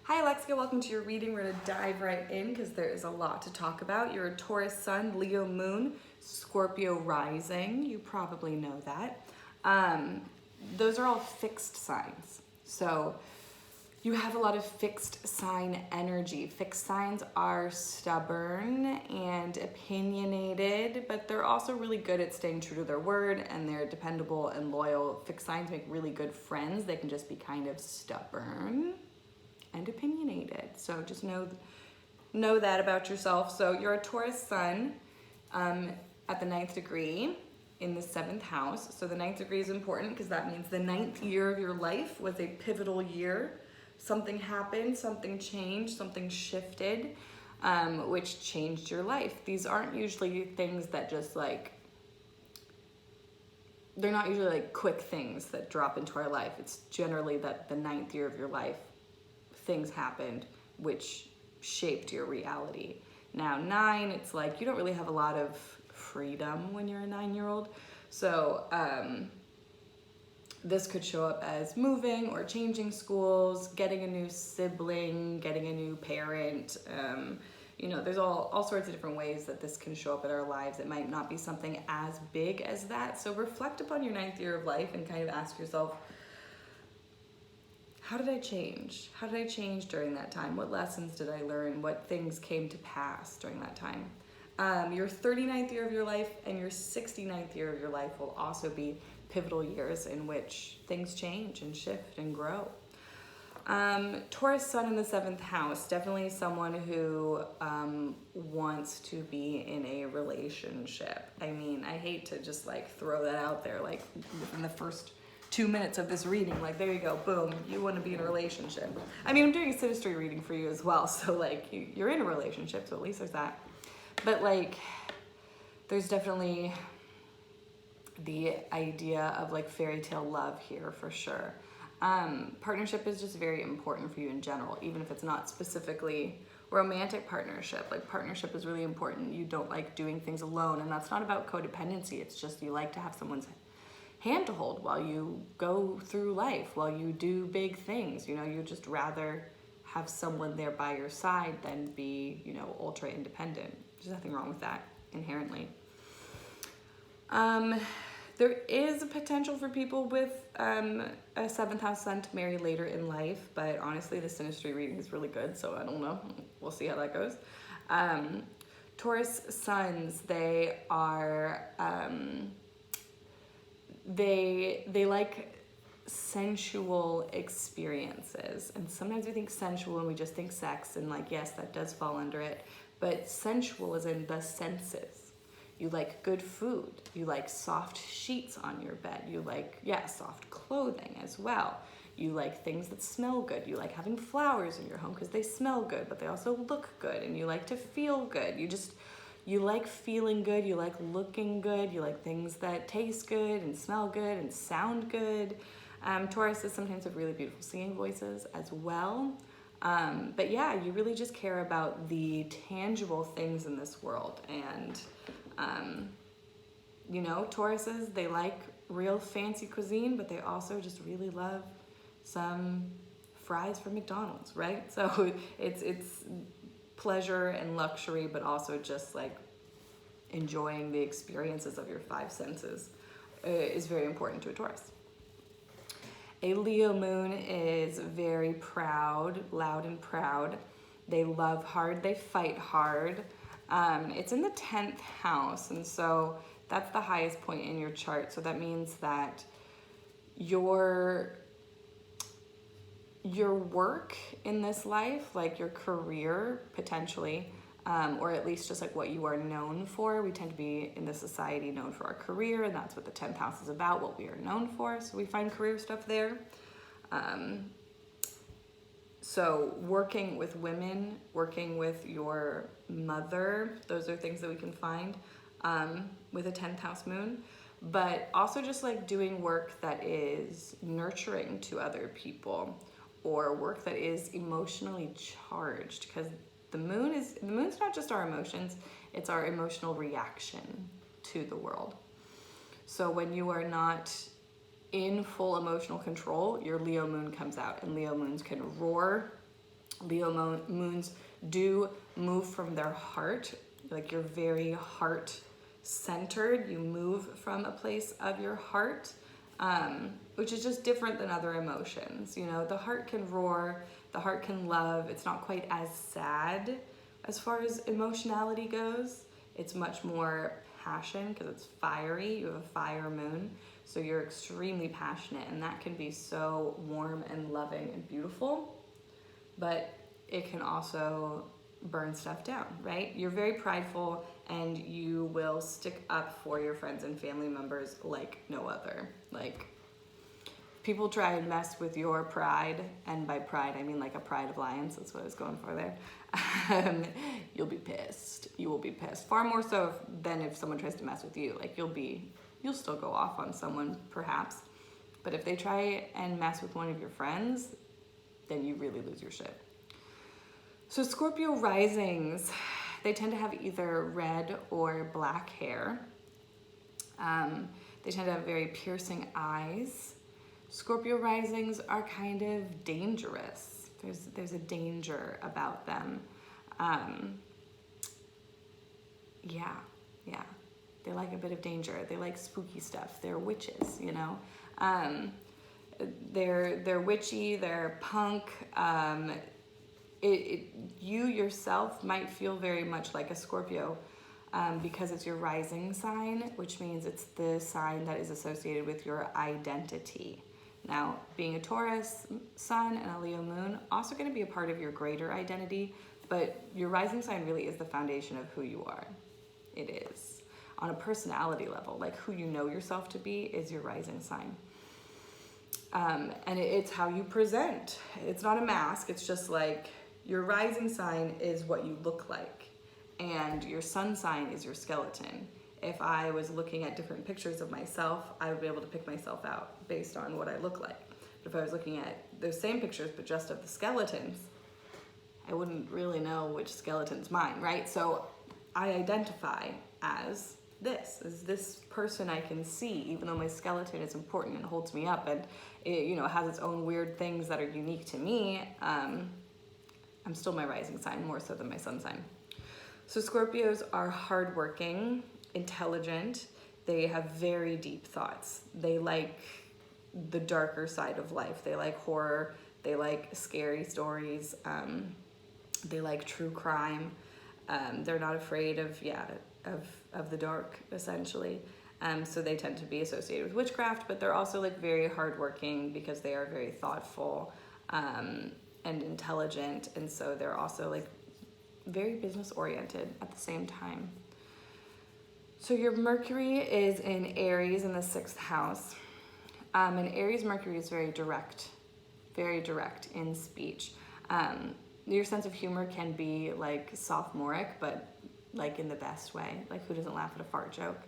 Hi Alexia, welcome to your reading. We're going to dive right in because there is a lot to talk about. You're a Taurus sun, Leo moon, Scorpio rising. You probably know that. Those are all fixed signs. So you have a lot of fixed sign energy. Fixed signs are stubborn and opinionated, but they're also really good at staying true to their word, and they're dependable and loyal. Fixed signs make really good friends. They can just be kind of stubborn and opinionated. So just know that about yourself. So you're a Taurus sun at the 9th degree in the 7th house. So the 9th degree is important because that means the 9th year of your life was a pivotal year. Something happened, something changed, something shifted, which changed your life. These aren't usually things that just they're not usually like quick things that drop into our life. It's generally that the 9th year of your life, things happened which shaped your reality. Now 9, it's like you don't really have a lot of freedom when you're a 9-year-old. So this could show up as moving or changing schools, getting a new sibling, getting a new parent. There's all sorts of different ways that this can show up in our lives. It might not be something as big as that. So reflect upon your 9th year of life and kind of ask yourself, how did I change? How did I change during that time? What lessons did I learn? What things came to pass during that time? Your 39th year of your life and your 69th year of your life will also be pivotal years in which things change and shift and grow. Taurus sun in the 7th house, definitely someone who wants to be in a relationship. I mean, I hate to just throw that out there within the first 2 minutes of this reading, there you go, boom, you want to be in a relationship. I mean, I'm doing a synastry reading for you as well, so you're in a relationship, so at least there's that. But there's definitely the idea of fairy tale love here for sure. Partnership is just very important for you in general, even if it's not specifically romantic partnership. Partnership is really important. You don't like doing things alone, and that's not about codependency. It's just you like to have someone's hand to hold while you go through life, while you do big things. You just rather have someone there by your side than be, ultra independent. There's nothing wrong with that inherently. There is a potential for people with a 7th house sun to marry later in life, but honestly, the synastry reading is really good, so I don't know. We'll see how that goes. Taurus suns, they are they like sensual experiences, and sometimes we think sensual and we just think sex, and yes, that does fall under it, but sensual is in the senses. You like good food, you like soft sheets on your bed, you like soft clothing as well, you like things that smell good, you like having flowers in your home because they smell good but they also look good, and you like to feel good. You like feeling good, you like looking good, you like things that taste good and smell good and sound good. Taurus is sometimes have really beautiful singing voices as well. But yeah, you really just care about the tangible things in this world. And, Tauruses, they like real fancy cuisine, but they also just really love some fries from McDonald's, right? So it's pleasure and luxury, but also just enjoying the experiences of your 5 senses is very important to a Taurus. A Leo moon is very proud, loud and proud. They love hard, they fight hard. It's in the 10th house, and so that's the highest point in your chart. So that means that your work in this life, your career potentially, or at least just what you are known for. We tend to be in the society known for our career, and that's what the 10th house is about, what we are known for. So we find career stuff there. So working with women, working with your mother, those are things that we can find with a 10th house moon. But also just doing work that is nurturing to other people, or work that is emotionally charged, because the moon's not just our emotions, it's our emotional reaction to the world. So when you are not in full emotional control, your Leo moon comes out, and Leo moons can roar Leo moons do move from their heart, like you're very heart centered. You move from a place of your heart, which is just different than other emotions. You know, the heart can roar, the heart can love. It's not quite as sad as far as emotionality goes. It's much more passion because it's fiery. You have a fire moon, so you're extremely passionate, and that can be so warm and loving and beautiful, but it can also burn stuff down, right? You're very prideful, and you will stick up for your friends and family members like no other. Like, people try and mess with your pride, and by pride I mean like a pride of lions, that's what I was going for there. You'll be pissed. You will be pissed. Far more so than if someone tries to mess with you. Like, you'll still go off on someone perhaps, but if they try and mess with one of your friends, then you really lose your shit. So Scorpio risings, they tend to have either red or black hair. They tend to have very piercing eyes. Scorpio risings are kind of dangerous. There's a danger about them. Yeah. They like a bit of danger. They like spooky stuff. They're witches, you know. They're witchy. They're punk. You yourself might feel very much like a Scorpio because it's your rising sign, which means it's the sign that is associated with your identity. Now, being a Taurus sun and a Leo moon, also going to be a part of your greater identity, but your rising sign really is the foundation of who you are. It is. On a personality level, like who you know yourself to be is your rising sign. And it's how you present. It's not a mask, it's just like your rising sign is what you look like, and your sun sign is your skeleton. If I was looking at different pictures of myself, I would be able to pick myself out based on what I look like. But if I was looking at those same pictures, but just of the skeletons, I wouldn't really know which skeleton's mine, right? So I identify as this person I can see, even though my skeleton is important and holds me up, and it, you know, has its own weird things that are unique to me. I'm still my rising sign more so than my sun sign. So Scorpios are hardworking, intelligent. They have very deep thoughts. They like the darker side of life. They like horror. They like scary stories. They like true crime. They're not afraid of the dark, essentially. So they tend to be associated with witchcraft, but they're also like very hardworking because they are very thoughtful and intelligent, and so they're also like very business oriented at the same time. So your Mercury is in Aries in the 6th house. And Aries Mercury is very direct in speech. Your sense of humor can be like sophomoric, but like in the best way. Like, who doesn't laugh at a fart joke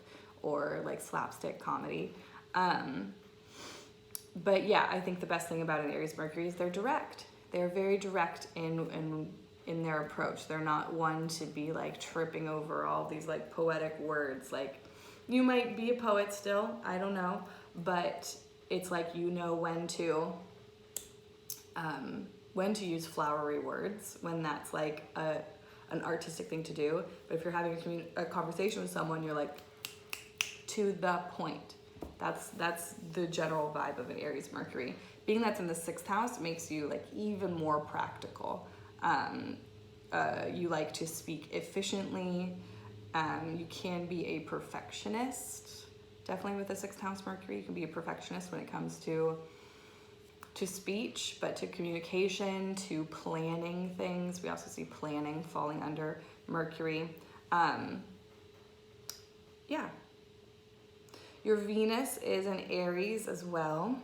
or like slapstick comedy? But yeah, I think the best thing about an Aries Mercury is they're direct. They're very direct in their approach. They're not one to be like tripping over all these like poetic words. Like, you might be a poet still, I don't know, but it's like, you know, when to use flowery words, when that's like an artistic thing to do. But if you're having a conversation with someone, you're like, to the point. That's the general vibe of an Aries Mercury. Being that's in the 6th house makes you like even more practical. You like to speak efficiently. You can be a perfectionist. Definitely with the 6th house Mercury, you can be a perfectionist when it comes to speech, but to communication, to planning things. We also see planning falling under Mercury. Yeah. Your Venus is in Aries as well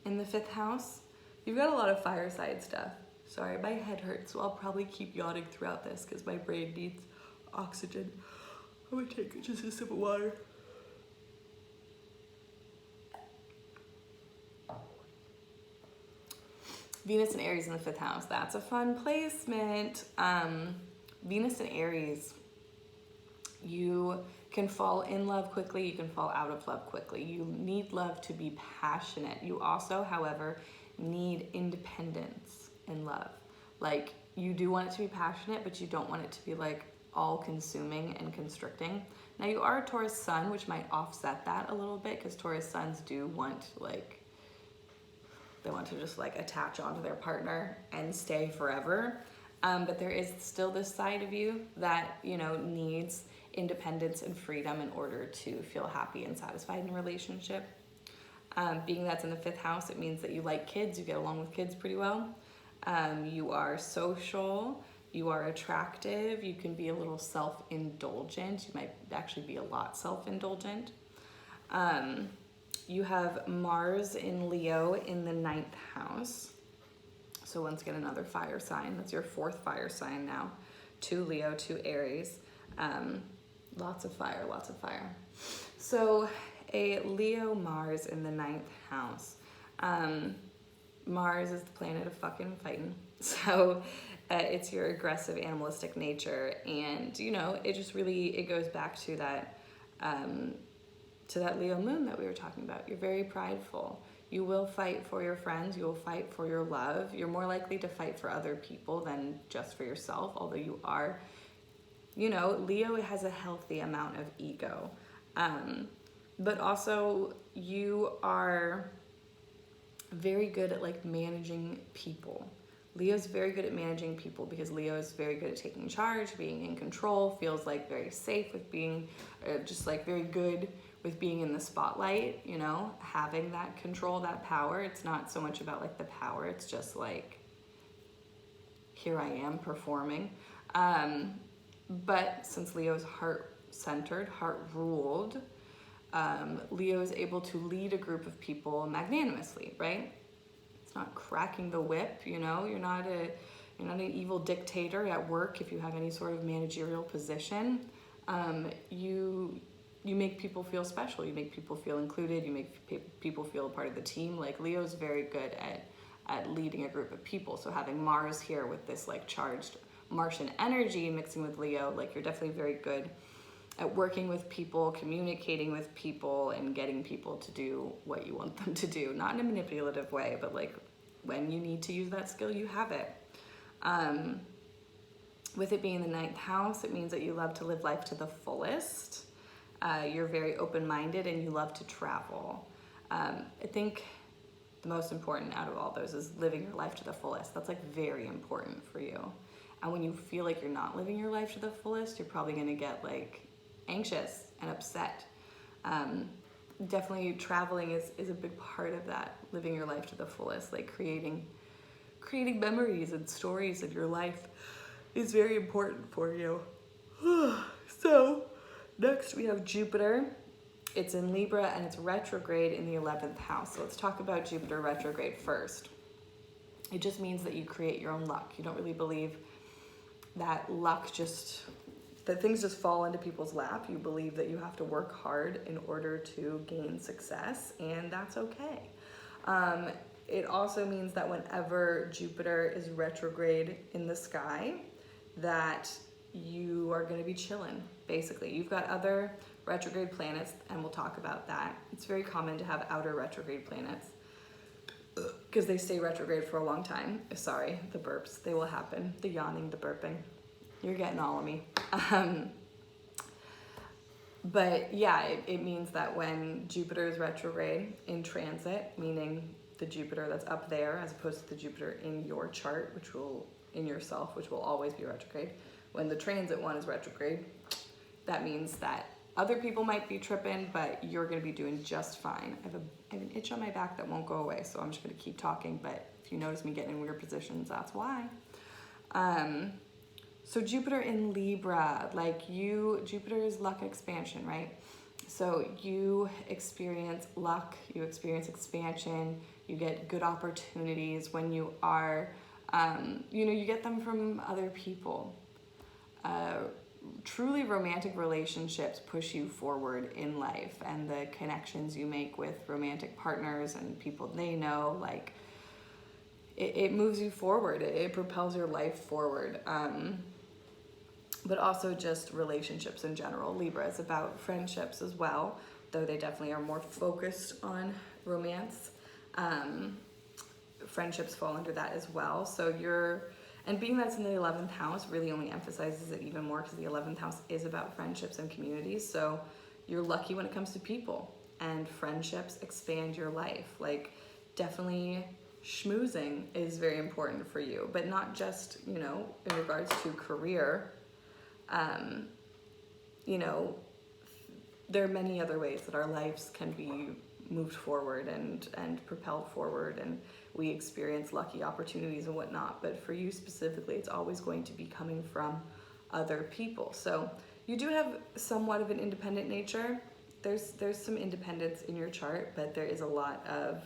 in the 5th house. You've got a lot of fireside stuff. Sorry, my head hurts, so I'll probably keep yawning throughout this because my brain needs oxygen. I'm gonna take just a sip of water. Venus and Aries in the 5th house. That's a fun placement. Venus and Aries. You can fall in love quickly. You can fall out of love quickly. You need love to be passionate. You also, however, need independence in love. Like, you do want it to be passionate, but you don't want it to be like all consuming and constricting. Now you are a Taurus sun, which might offset that a little bit, because Taurus suns do want like, they want to just like attach onto their partner and stay forever. But there is still this side of you that, you know, needs independence and freedom in order to feel happy and satisfied in a relationship. Being that's in the 5th house, it means that you like kids, you get along with kids pretty well. You are social, you are attractive, you can be a little self-indulgent, you might actually be a lot self-indulgent. You have Mars in Leo in the 9th house. So once again, another fire sign. That's your 4th fire sign now. 2 Leo, 2 Aries. Lots of fire, lots of fire. So a Leo Mars in the 9th house. Mars is the planet of fucking fighting. So it's your aggressive animalistic nature. And, you know, it just really, it goes back to that Leo moon that we were talking about. You're very prideful. You will fight for your friends. You will fight for your love. You're more likely to fight for other people than just for yourself, although you are, you know, Leo has a healthy amount of ego. But also you are very good at like managing people. Leo's very good at managing people because Leo is very good at taking charge, being in control, feels like very safe with being just like very good with being in the spotlight, you know, having that control, that power. It's not so much about like the power, it's just like, here I am performing. But since Leo's heart-centered, heart-ruled, Leo is able to lead a group of people magnanimously, right? It's not cracking the whip, you know, you're not an evil dictator at work if you have any sort of managerial position. You make people feel special, you make people feel included, you make people feel a part of the team. Like Leo's very good at leading a group of people. So having Mars here with this like charged Martian energy mixing with Leo, like you're definitely very good at working with people, communicating with people, and getting people to do what you want them to do. Not in a manipulative way, but like when you need to use that skill, you have it. With it being the 9th house, it means that you love to live life to the fullest. You're very open-minded and you love to travel. I think the most important out of all those is living your life to the fullest. That's like very important for you. And when you feel like you're not living your life to the fullest, you're probably gonna get like anxious and upset. Definitely traveling is a big part of that, living your life to the fullest, like creating memories and stories of your life is very important for you. So next we have Jupiter. It's in Libra and it's retrograde in the 11th house. So let's talk about Jupiter retrograde first. It just means that you create your own luck. You don't really believe that that things just fall into people's lap. You believe that you have to work hard in order to gain success, and that's okay. It also means that whenever Jupiter is retrograde in the sky, that you are going to be chilling, basically. You've got other retrograde planets, and we'll talk about that. It's very common to have outer retrograde planets because they stay retrograde for a long time. Sorry, the burps, they will happen. The yawning, the burping. You're getting all of me. But yeah, it means that when Jupiter is retrograde in transit, meaning the Jupiter that's up there as opposed to the Jupiter in your chart, in yourself, which will always be retrograde. When the transit one is retrograde, that means that other people might be tripping, but you're gonna be doing just fine. I have an itch on my back that won't go away, so I'm just gonna keep talking, but if you notice me getting in weird positions, that's why. So Jupiter in Libra, Jupiter is luck and expansion, right? So you experience luck, you experience expansion, you get good opportunities when you are, you get them from other people. Truly romantic relationships push you forward in life, and the connections you make with romantic partners and people they know, like, it moves you forward, it propels your life forward. But also just relationships in general. Libra is about friendships as well, though they definitely are more focused on romance. Friendships fall under that as well. So And being that's in the 11th house really only emphasizes it even more because the 11th house is about friendships and communities. So you're lucky when it comes to people, and friendships expand your life. Like, definitely schmoozing is very important for you, but not just, you know, in regards to career. You know, there are many other ways that our lives can be moved forward and propelled forward, and we experience lucky opportunities and whatnot. But for you specifically, it's always going to be coming from other people. So you do have somewhat of an independent nature. There's some independence in your chart, but there is a lot of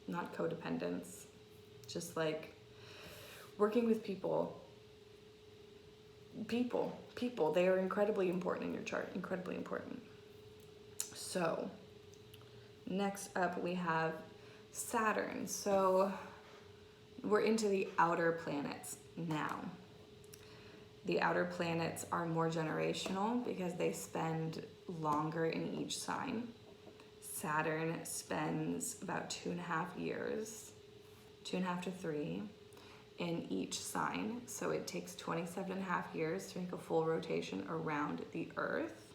not codependence, just like working with people. People, they are incredibly important in your chart, incredibly important. So next up we have Saturn. So we're into the outer planets now. The outer planets are more generational because they spend longer in each sign. Saturn spends about 2.5 years, 2.5 to 3 in each sign. So it takes 27.5 years to make a full rotation around the Earth.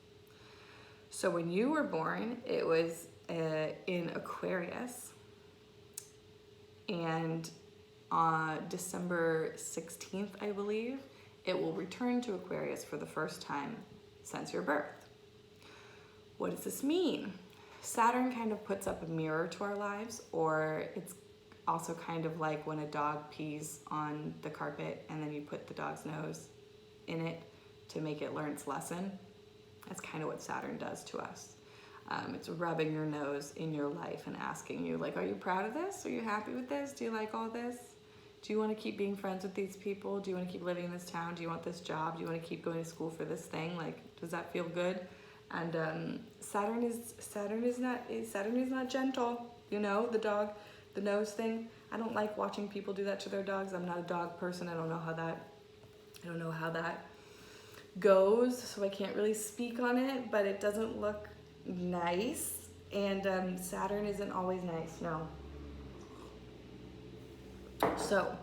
So when you were born, it was in Aquarius, and on December 16th, I believe, it will return to Aquarius for the first time since your birth. What does this mean? Saturn kind of puts up a mirror to our lives, or it's also kind of like when a dog pees on the carpet and then you put the dog's nose in it to make it learn its lesson. That's kind of what Saturn does to us. It's rubbing your nose in your life and asking you, like, are you proud of this? Are you happy with this? Do you like all this? Do you want to keep being friends with these people? Do you want to keep living in this town? Do you want this job? Do you want to keep going to school for this thing? Like, does that feel good? And Saturn is not gentle. You know, the dog, the nose thing. I don't like watching people do that to their dogs. I'm not a dog person. I don't know how that goes, so I can't really speak on it, but it doesn't look nice. And Saturn isn't always nice, no. So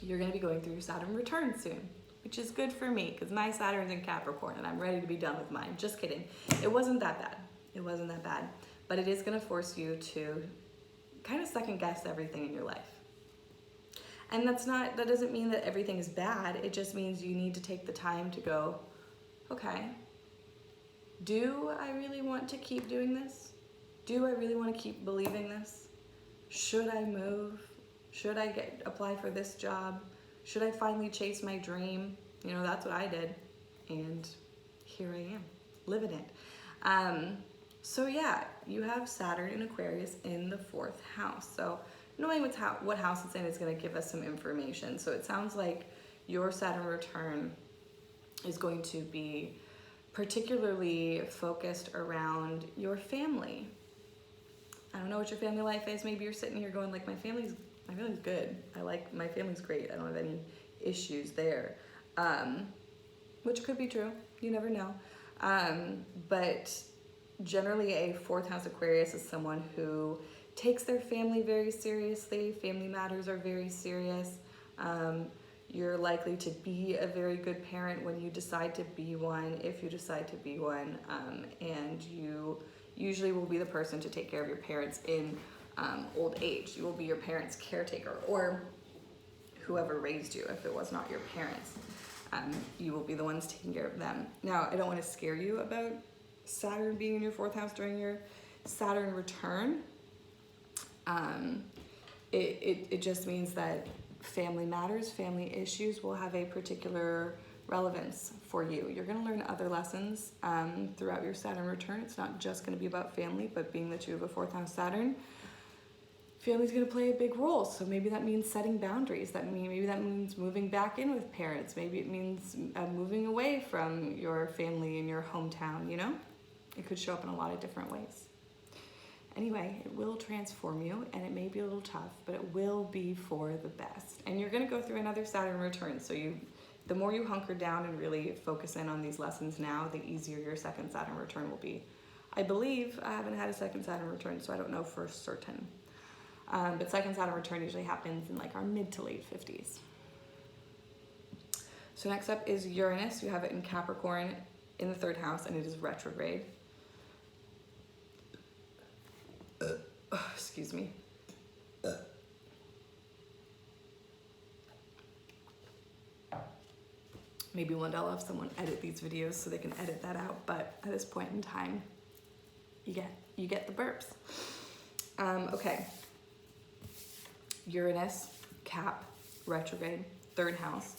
you're going to be going through your Saturn return soon, which is good for me because my Saturn's in Capricorn and I'm ready to be done with mine. Just kidding. It wasn't that bad. But it is going to force you to kind of second guess everything in your life. And that doesn't mean that everything is bad. It just means you need to take the time to go, okay, do I really want to keep doing this? Do I really want to keep believing this? Should I move? Should I apply for this job? Should I finally chase my dream? You know, that's what I did. And here I am, living it. So yeah, you have Saturn in Aquarius in the 4th house. So knowing what house it's in is going to give us some information. So it sounds like your Saturn return is going to be particularly focused around your family. I don't know what your family life is. Maybe you're sitting here going like, my family's good. My family's great. I don't have any issues there. Which could be true. You never know. But generally a 4th house Aquarius is someone who takes their family very seriously. Family matters are very serious. You're likely to be a very good parent when you decide to be one, if you decide to be one, and you usually will be the person to take care of your parents in old age. You will be your parents' caretaker, or whoever raised you if it was not your parents. You will be the ones taking care of them. Now, I don't want to scare you about Saturn being in your 4th house during your Saturn return. It just means that family matters, family issues will have a particular relevance for you. You're going to learn other lessons throughout your Saturn return. It's not just going to be about family, but being that you have a 4th house Saturn, family's going to play a big role. So maybe that means setting boundaries. Maybe that means moving back in with parents. Maybe it means moving away from your family in your hometown, you know? It could show up in a lot of different ways. Anyway, it will transform you, and it may be a little tough, but it will be for the best. And you're going to go through another Saturn return. So the more you hunker down and really focus in on these lessons now, the easier your second Saturn return will be. I believe I haven't had a second Saturn return, so I don't know for certain. But second Saturn return usually happens in like our mid to late 50s. So next up is Uranus. You have it in Capricorn in the 3rd house, and it is retrograde. Excuse me. Maybe one day I'll have someone edit these videos so they can edit that out, but at this point in time, you get the burps. Okay. Uranus, Cap, retrograde, 3rd house.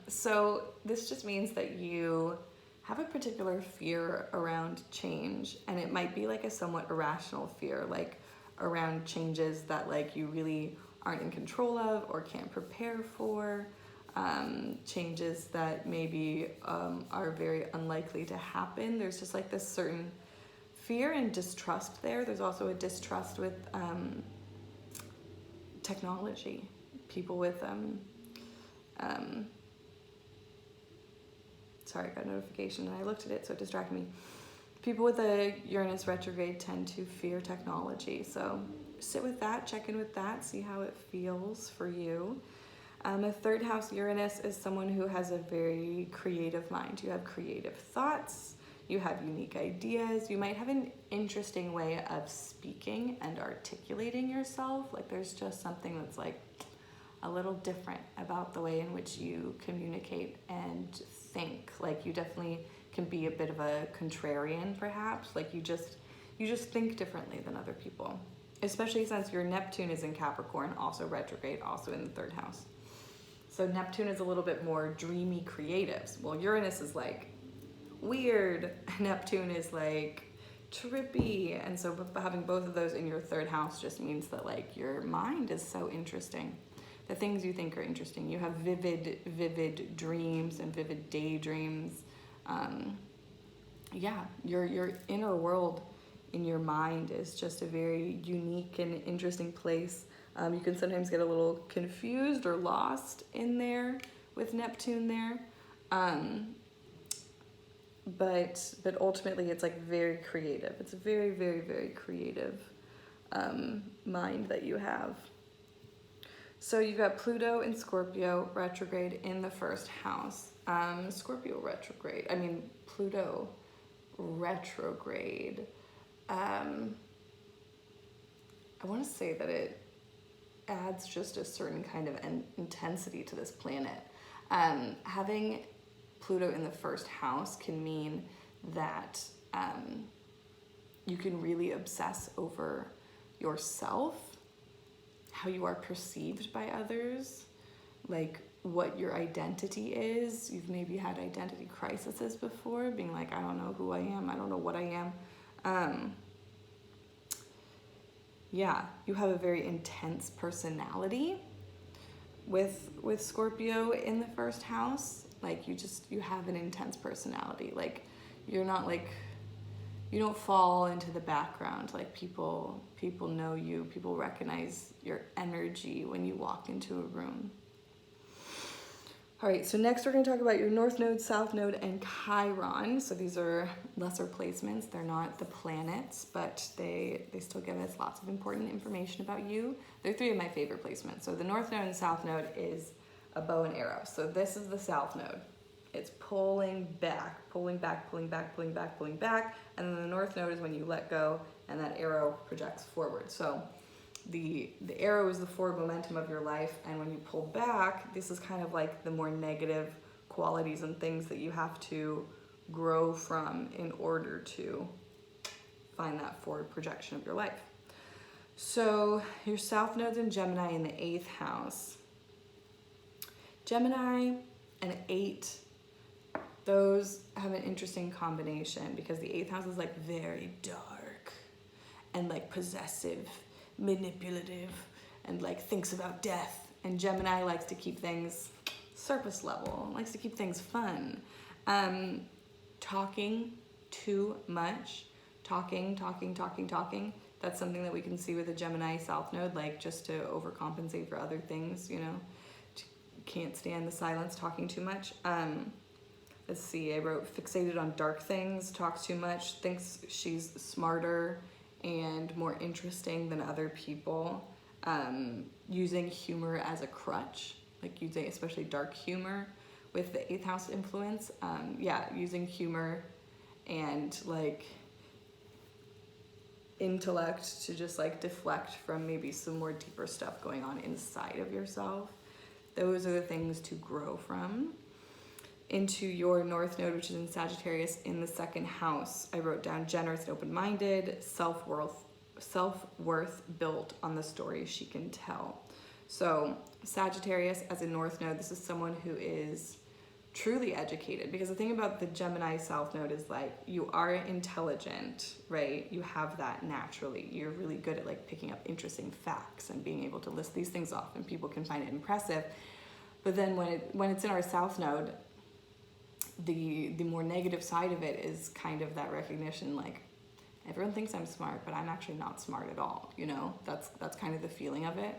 So this just means that you have a particular fear around change, and it might be like a somewhat irrational fear, like around changes that like you really aren't in control of or can't prepare for, changes that maybe are very unlikely to happen. There's just like this certain fear and distrust there. There's also a distrust with technology, people with sorry, I got a notification and I looked at it, so it distracted me. People with a Uranus retrograde tend to fear technology. So sit with that, check in with that, see how it feels for you. A 3rd house Uranus is someone who has a very creative mind. You have creative thoughts, you have unique ideas, you might have an interesting way of speaking and articulating yourself. Like there's just something that's like a little different about the way in which you communicate and think. Like you definitely can be a bit of a contrarian perhaps. Like you just think differently than other people, especially since your Neptune is in Capricorn, also retrograde, also in the 3rd house. So Neptune is a little bit more dreamy creatives. Well, Uranus is like weird. Neptune is like trippy. And so having both of those in your 3rd house just means that like your mind is so interesting. The things you think are interesting. You have vivid dreams and vivid daydreams. Your inner world in your mind is just a very unique and interesting place. You can sometimes get a little confused or lost in there with Neptune there. But ultimately it's like very creative. It's a very, very, very creative mind that you have. So you've got Pluto in Scorpio retrograde in the 1st house. Pluto retrograde. I want to say that it adds just a certain kind of intensity to this planet. Having Pluto in the 1st house can mean that you can really obsess over yourself, how you are perceived by others, like what your identity is. You've maybe had identity crises before, being like, I don't know who I am, I don't know what I am. You have a very intense personality with Scorpio in the 1st house. Like you have an intense personality. Like you're not like, you don't fall into the background. Like people know you, people recognize your energy when you walk into a room. All right, so next we're going to talk about your North Node, South Node, and Chiron. So these are lesser placements. They're not the planets, but they still give us lots of important information about you. They're 3 of my favorite placements. So the North Node and South Node is a bow and arrow. So this is the South Node. It's pulling back, and then the North Node is when you let go and that arrow projects forward. So the arrow is the forward momentum of your life, and when you pull back, this is kind of like the more negative qualities and things that you have to grow from in order to find that forward projection of your life. So your South Node's in Gemini in the 8th house. Gemini and 8, those have an interesting combination because the 8th house is like very dark and like possessive, manipulative, and like thinks about death. And Gemini likes to keep things surface level, likes to keep things fun. Talking too much, talking. That's something that we can see with a Gemini South Node, like just to overcompensate for other things, you know. Can't stand the silence, talking too much. Let's see, I wrote fixated on dark things, talks too much, thinks she's smarter and more interesting than other people, using humor as a crutch, like using especially dark humor with the 8th house influence. Using humor and like intellect to just like deflect from maybe some more deeper stuff going on inside of yourself. Those are the things to grow from. Into your North Node, which is in Sagittarius in the 2nd house, I wrote down generous and open-minded, self-worth built on the stories she can tell. So Sagittarius as a North Node, this is someone who is truly educated, because the thing about the Gemini South Node is like, you are intelligent, right? You have that naturally. You're really good at like picking up interesting facts and being able to list these things off, and people can find it impressive. But then when it's in our South Node, the more negative side of it is kind of that recognition, like, everyone thinks I'm smart, but I'm actually not smart at all, you know? That's kind of the feeling of it.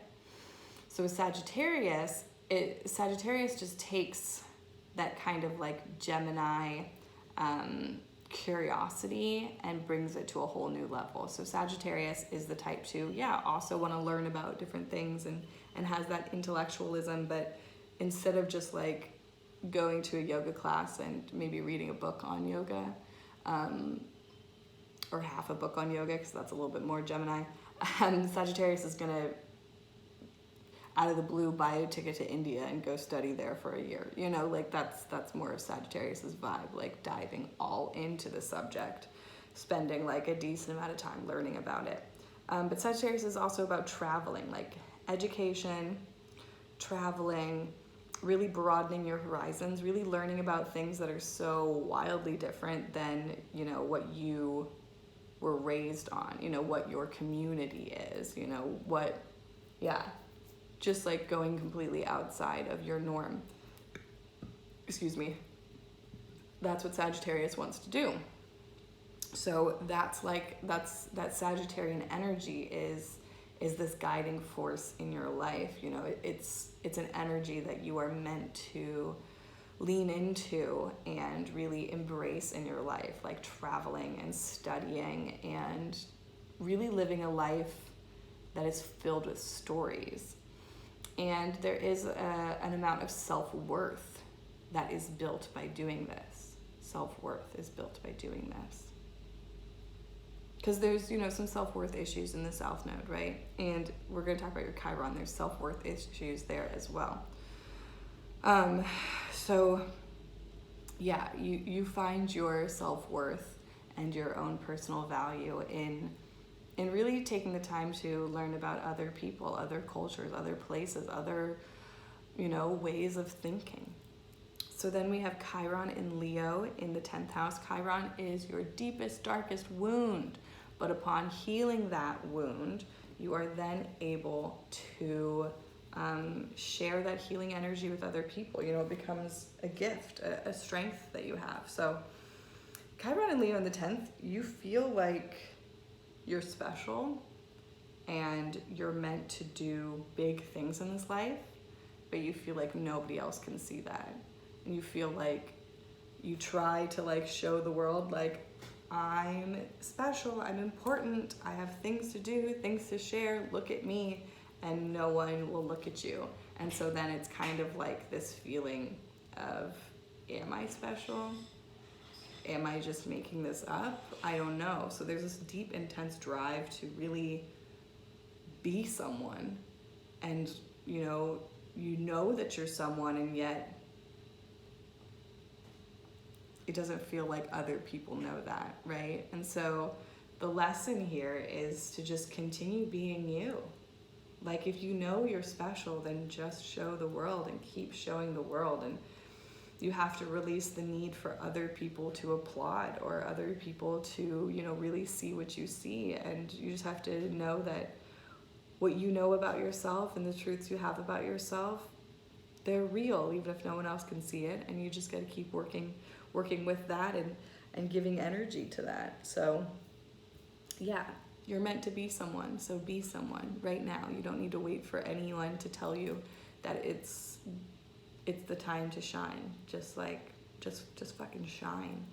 So Sagittarius just takes that kind of like Gemini curiosity and brings it to a whole new level. So Sagittarius is the type to, also want to learn about different things and has that intellectualism, but instead of just like going to a yoga class and maybe reading a book on yoga, or half a book on yoga, because that's a little bit more Gemini, Sagittarius is gonna, out of the blue, buy a ticket to India and go study there for a year. You know, like that's more of Sagittarius's vibe, like diving all into the subject, spending like a decent amount of time learning about it. But Sagittarius is also about traveling, like education, traveling, really broadening your horizons, really learning about things that are so wildly different than, you know, what you were raised on, you know, what your community is, you know, just like going completely outside of your norm. Excuse me. That's what Sagittarius wants to do. So that Sagittarian energy is this guiding force in your life. You know, it's an energy that you are meant to lean into and really embrace in your life, like traveling and studying and really living a life that is filled with stories. And there is an amount of self-worth that is built by doing this. Self-worth is built by doing this. Because there's, you know, some self-worth issues in the South Node, right? And we're going to talk about your Chiron. There's self-worth issues there as well. You find your self-worth and your own personal value in really taking the time to learn about other people, other cultures, other places, other, you know, ways of thinking. So then we have Chiron in Leo in the 10th house. Chiron is your deepest, darkest wound. But upon healing that wound, you are then able to share that healing energy with other people. You know, it becomes a gift, a strength that you have. So Chiron and Leo in the 10th, you feel like you're special and you're meant to do big things in this life, but you feel like nobody else can see that. And you feel like you try to like show the world, like, I'm special, I'm important, I have things to do, things to share, look at me, and no one will look at you. And so then it's kind of like this feeling of, am I special? Am I just making this up? I don't know. So there's this deep, intense drive to really be someone. And, you know that you're someone, and yet it doesn't feel like other people know that, right? And so the lesson here is to just continue being you. Like, if you know you're special, then just show the world and keep showing the world. And you have to release the need for other people to applaud or other people to, you know, really see what you see. And you just have to know that what you know about yourself and the truths you have about yourself, they're real, even if no one else can see it. And you just got to keep working with that and giving energy to that. So yeah, you're meant to be someone, so be someone right now. You don't need to wait for anyone to tell you that it's the time to shine. Just fucking shine,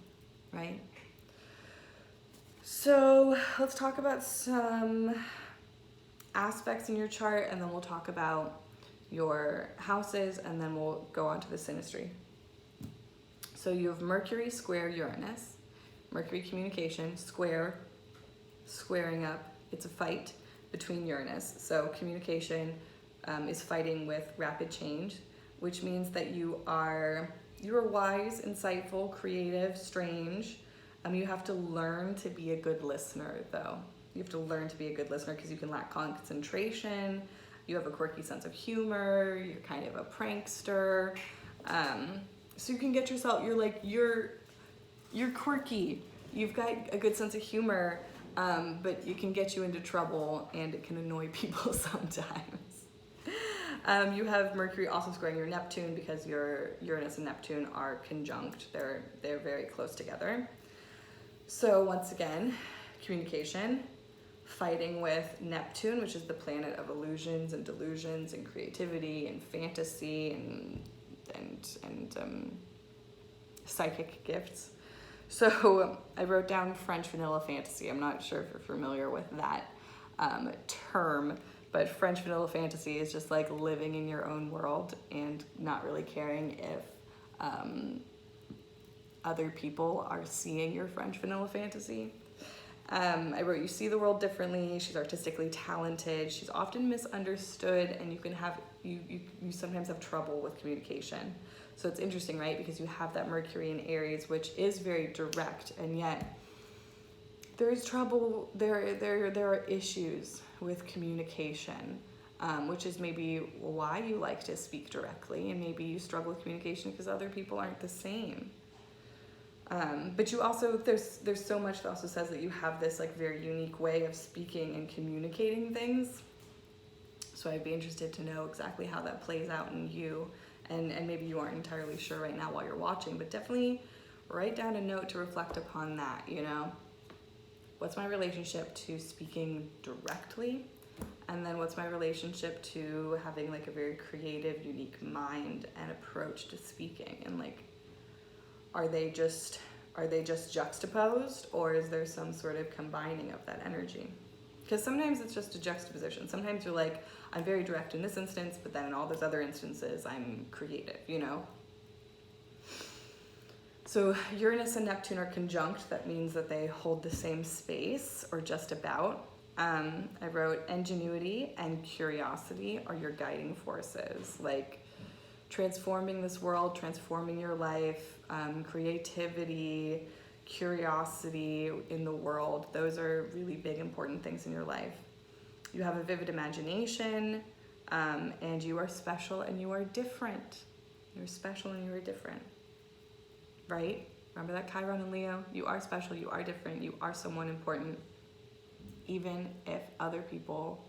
right? So let's talk about some aspects in your chart, and then we'll talk about your houses, and then we'll go on to the synastry. So you have Mercury square Uranus, Mercury communication, squaring up. It's a fight between Uranus. So communication is fighting with rapid change, which means that you are wise, insightful, creative, strange. You have to learn to be a good listener, though. You have to learn to be a good listener because you can lack concentration. You have a quirky sense of humor. You're kind of a prankster. So you can get yourself, you're quirky. You've got a good sense of humor, but it can get you into trouble and it can annoy people sometimes. You have Mercury also squaring your Neptune because your Uranus and Neptune are conjunct. They're very close together. So once again, communication, fighting with Neptune, which is the planet of illusions and delusions and creativity and fantasy and psychic gifts. So I wrote down French vanilla fantasy. I'm not sure if you're familiar with that term, but French vanilla fantasy is just like living in your own world and not really caring if other people are seeing your French vanilla fantasy. I wrote, you see the world differently. She's artistically talented. She's often misunderstood, and you sometimes have trouble with communication. So it's interesting, right? Because you have that Mercury in Aries, which is very direct, and yet there is trouble. There are issues with communication, which is maybe why you like to speak directly, and maybe you struggle with communication because other people aren't the same. But you also, there's so much that also says that you have this like very unique way of speaking and communicating things. So I'd be interested to know exactly how that plays out in you. And maybe you aren't entirely sure right now while you're watching, but definitely write down a note to reflect upon that, you know? What's my relationship to speaking directly? And then what's my relationship to having like a very creative, unique mind and approach to speaking? And like, are they just juxtaposed, or is there some sort of combining of that energy? Because sometimes it's just a juxtaposition. Sometimes you're like, I'm very direct in this instance, but then in all those other instances, I'm creative, you know? So Uranus and Neptune are conjunct. That means that they hold the same space, or just about. I wrote, ingenuity and curiosity are your guiding forces. Like, transforming this world, transforming your life, creativity, curiosity in the world. Those are really big, important things in your life. You have a vivid imagination, and you are special and you are different. You're special and you are different, right? Remember that Chiron and Leo? You are special, you are different, you are someone important, even if other people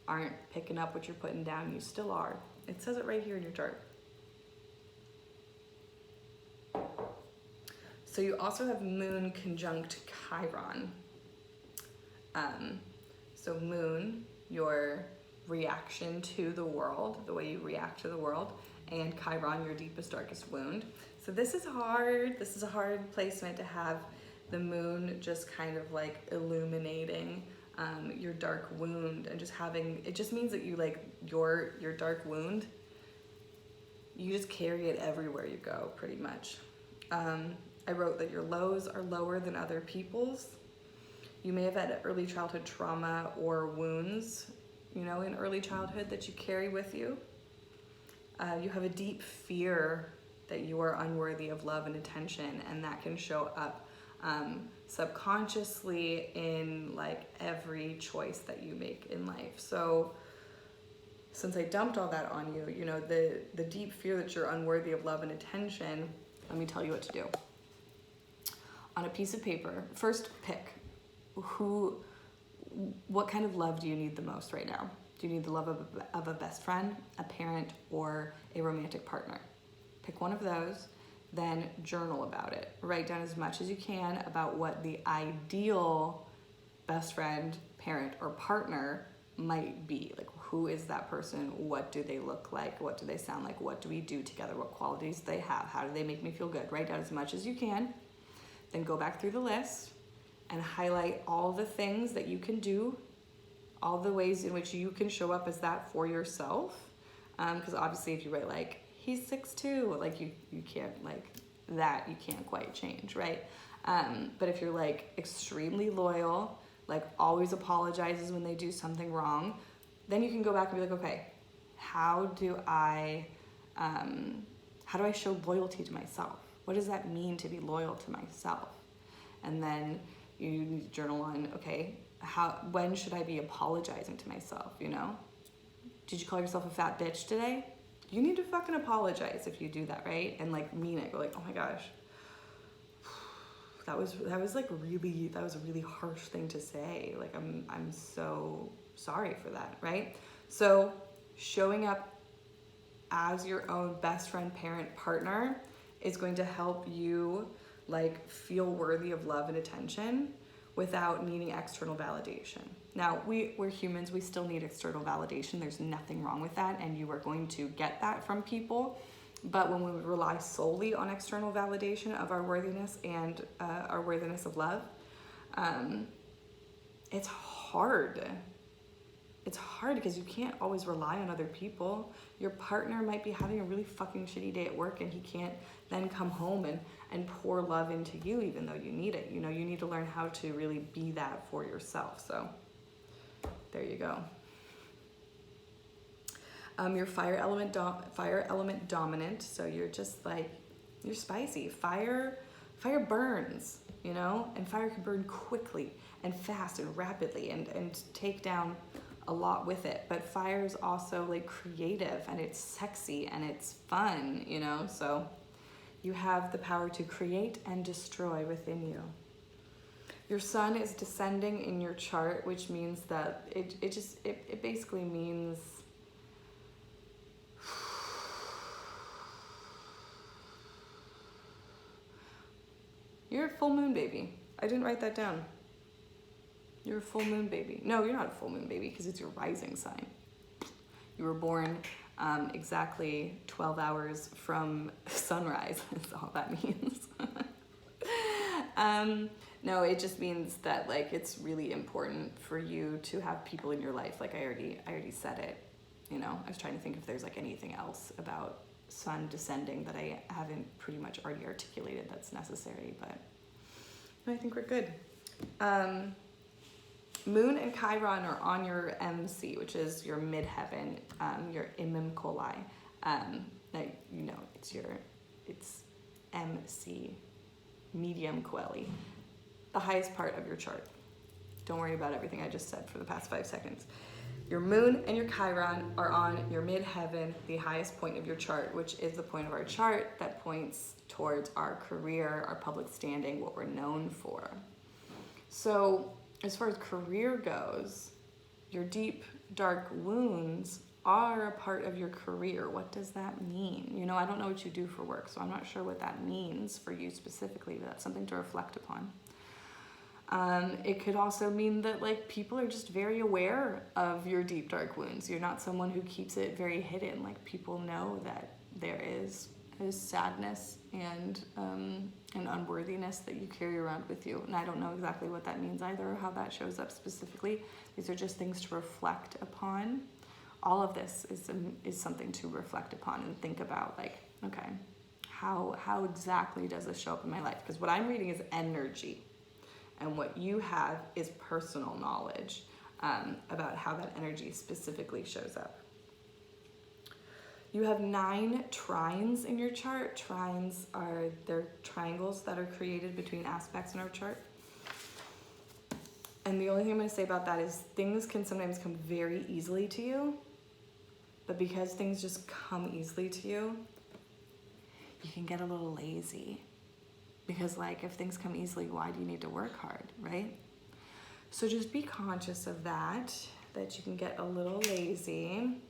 aren't picking up what you're putting down, you still are. It says it right here in your chart. So you also have Moon conjunct Chiron. So Moon, your reaction to the world, the way you react to the world, and Chiron, your deepest, darkest wound. So this is hard. This is a hard placement to have the Moon just kind of like illuminating your dark wound, and just having, it just means that you like your dark wound, you just carry it everywhere you go, pretty much. I wrote that your lows are lower than other people's. You may have had early childhood trauma or wounds, you know, in early childhood that you carry with you. You have a deep fear that you are unworthy of love and attention, and that can show up subconsciously in like every choice that you make in life. So since I dumped all that on you, you know, the deep fear that you're unworthy of love and attention, let me tell you what to do. On a piece of paper, first pick what kind of love do you need the most right now? Do you need the love of a best friend, a parent, or a romantic partner? Pick one of those, then journal about it. Write down as much as you can about what the ideal best friend, parent, or partner might be. Like, who is that person? What do they look like? What do they sound like? What do we do together? What qualities do they have? How do they make me feel good? Write down as much as you can. Then go back through the list and highlight all the things that you can do, all the ways in which you can show up as that for yourself. Because obviously if you write like, he's 6'2", like you can't, like that you can't quite change, right? But if you're like extremely loyal, like always apologizes when they do something wrong, then you can go back and be like, okay, how do I show loyalty to myself? What does that mean to be loyal to myself? And then you need to journal on, okay, when should I be apologizing to myself, you know? Did you call yourself a fat bitch today? You need to fucking apologize if you do that, right? And like mean it. Go like, oh my gosh, that was a really harsh thing to say. Like I'm so sorry for that, right? So showing up as your own best friend, parent, partner is going to help you like feel worthy of love and attention without needing external validation. Now, we're humans, we still need external validation. There's nothing wrong with that, and you are going to get that from people. But when we rely solely on external validation of our worthiness and our worthiness of love, it's hard. It's hard because you can't always rely on other people. Your partner might be having a really fucking shitty day at work and he can't then come home and pour love into you even though you need it. You know, you need to learn how to really be that for yourself. So there you go. Your fire element dominant. So you're just like, you're spicy. Fire burns, you know, and fire can burn quickly and fast and rapidly and take down a lot with it. But fire is also like creative and it's sexy and it's fun, you know, so you have the power to create and destroy within you. Your sun is descending in your chart, which means that it basically means you're a full moon baby. I didn't write that down. You're a full moon baby. No, you're not a full moon baby because it's your rising sign. You were born exactly 12 hours from sunrise. That's all that means. No, it just means that like it's really important for you to have people in your life. Like I already said it. You know, I was trying to think if there's like anything else about sun descending that I haven't pretty much already articulated that's necessary, but I think we're good. Moon and Chiron are on your MC, which is your midheaven, your imam coli. Like, you know, it's MC, medium coeli, the highest part of your chart. Don't worry about everything I just said for the past 5 seconds. Your moon and your Chiron are on your midheaven, the highest point of your chart, which is the point of our chart that points towards our career, our public standing, what we're known for. So as far as career goes, your deep, dark wounds are a part of your career. What does that mean? You know, I don't know what you do for work, so I'm not sure what that means for you specifically, but that's something to reflect upon. It could also mean that like people are just very aware of your deep, dark wounds. You're not someone who keeps it very hidden. Like people know that there is sadness and unworthiness that you carry around with you. And I don't know exactly what that means either or how that shows up specifically. These are just things to reflect upon. All of this is something to reflect upon and think about, like, okay, how exactly does this show up in my life? Because what I'm reading is energy. And what you have is personal knowledge about how that energy specifically shows up. You have 9 trines in your chart. Trines they're triangles that are created between aspects in our chart. And the only thing I'm going to say about that is things can sometimes come very easily to you. But because things just come easily to you, you can get a little lazy. Because like if things come easily, why do you need to work hard, right? So just be conscious of that you can get a little lazy.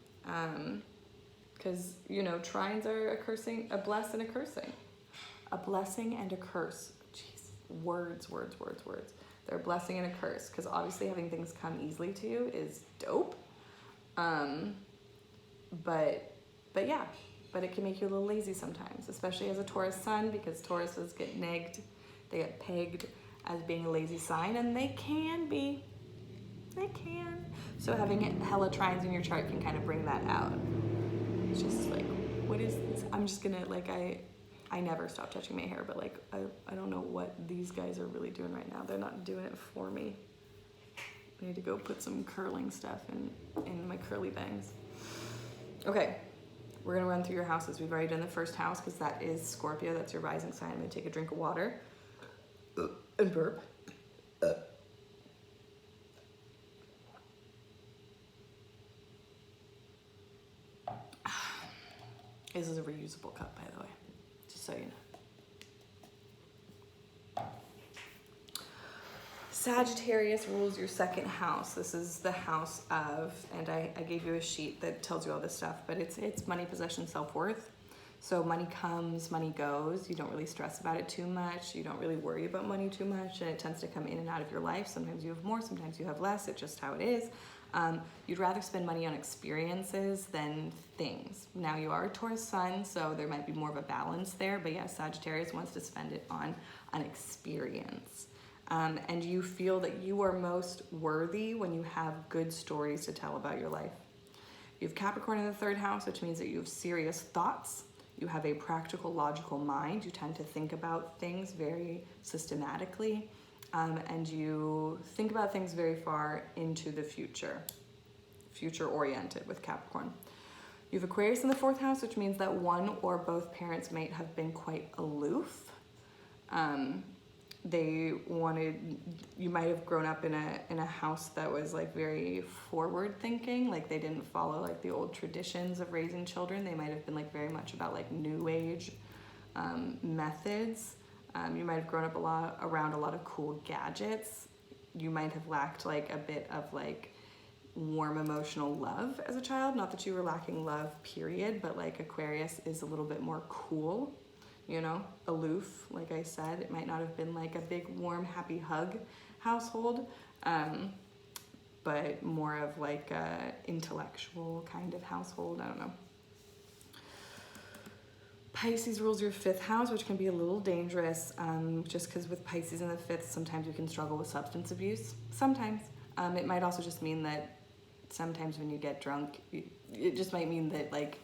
Because, you know, trines are a blessing and a cursing. A blessing and a curse. Jeez, words. They're a blessing and a curse. Because obviously having things come easily to you is dope. But it can make you a little lazy sometimes, especially as a Taurus sun, because Tauruses get negged, they get pegged, as being a lazy sign, and they can be. They can. So having hella trines in your chart can kind of bring that out. It's just like, what is this? I'm just gonna, like, I never stop touching my hair, but like, I don't know what these guys are really doing right now. They're not doing it for me. I need to go put some curling stuff in my curly bangs. Okay, we're gonna run through your houses. We've already done the first house because that is Scorpio. That's your rising sign. I'm gonna take a drink of water and burp. This is a reusable cup, by the way, just so you know. Sagittarius rules your second house. This is the house of, and I gave you a sheet that tells you all this stuff, but it's money, possession, self-worth. So money comes, money goes. You don't really stress about it too much. You don't really worry about money too much, and it tends to come in and out of your life. Sometimes you have more, sometimes you have less. It's just how it is. You'd rather spend money on experiences than things. Now you are a Taurus sun, so there might be more of a balance there, but yeah, Sagittarius wants to spend it on an experience. And you feel that you are most worthy when you have good stories to tell about your life. You have Capricorn in the third house, which means that you have serious thoughts. You have a practical, logical mind. You tend to think about things very systematically. And you think about things very far into the future oriented with Capricorn. You have Aquarius in the fourth house, which means that one or both parents might have been quite aloof. You might have grown up in a house that was like very forward thinking, like they didn't follow like the old traditions of raising children. They might have been like very much about like new age methods. You might have grown up around a lot of cool gadgets. You might have lacked like a bit of like warm emotional love as a child. Not that you were lacking love, period, but like Aquarius is a little bit more cool, you know, aloof. Like I said, it might not have been like a big, warm, happy hug household, but more of like a intellectual kind of household. I don't know. Pisces rules your fifth house, which can be a little dangerous, just because with Pisces in the fifth, sometimes you can struggle with substance abuse. Sometimes. It might also just mean that sometimes when you get drunk, it just might mean that like